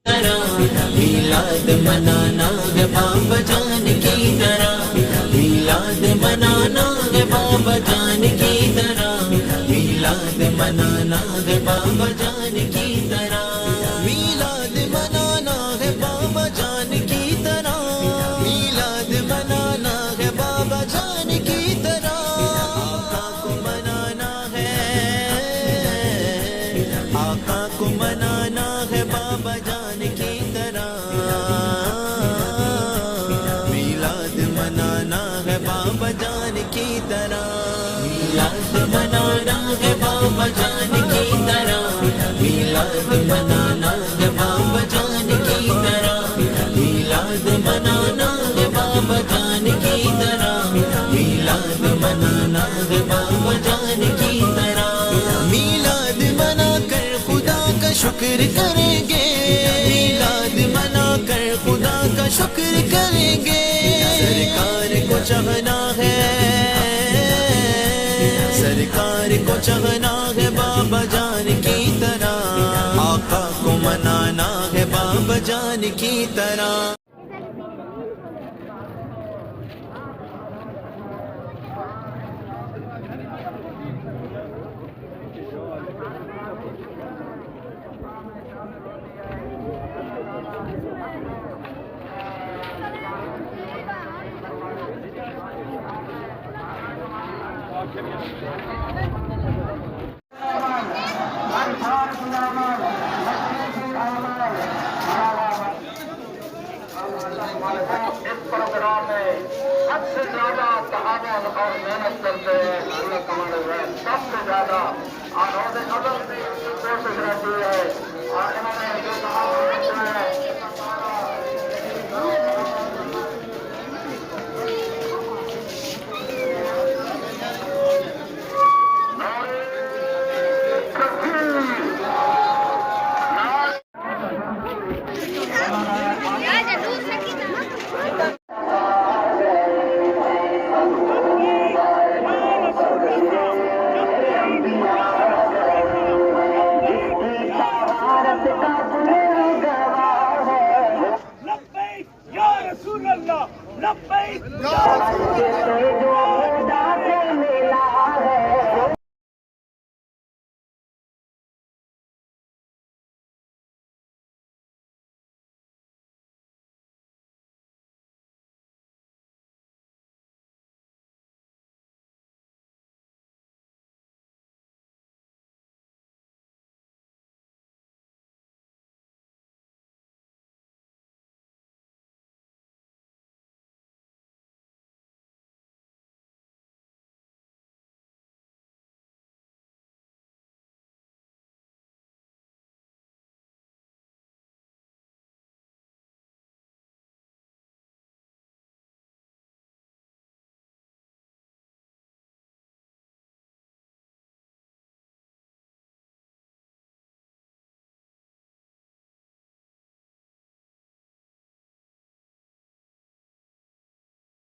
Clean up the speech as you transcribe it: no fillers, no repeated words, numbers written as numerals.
میلاد منانا ہے بابا جان کی طرح، میلاد منانا ہے بابا جان کی طرح، میلاد منانا ہے بابا جان کی طرح، میلاد منانا ہے بابا جان کی طرح، میلاد منانا ہے بابا جان کی طرح، آقا کو منانا ہے، آقا کو منانا ہے بابا جان کی طرح، میلاد منانا ہے بابا جان کی طرح، میلاد منانا ہے بابا جان کی طرح، میلاد منانا ہے بابا جان کی طرح، میلاد منانا ہے بابا جان کی طرح، میلاد منانا ہے بابا جان کی طرح، میلاد منا کر خدا کا شکر کریں گے، میلاد منا کر خدا کا شکر کریں گے، سرکار کو چاہنا ہے، سرکار کو چاہنا ہے بابا جان کی طرح، آقا کو منانا ہے بابا جان کی طرح۔ اس پروگرام میں سب سے زیادہ تحمل اور محنت کرتے ہیں اللہ کمال سب سے زیادہ، اور روز نظر بھی کوشش رہتی ہے، اور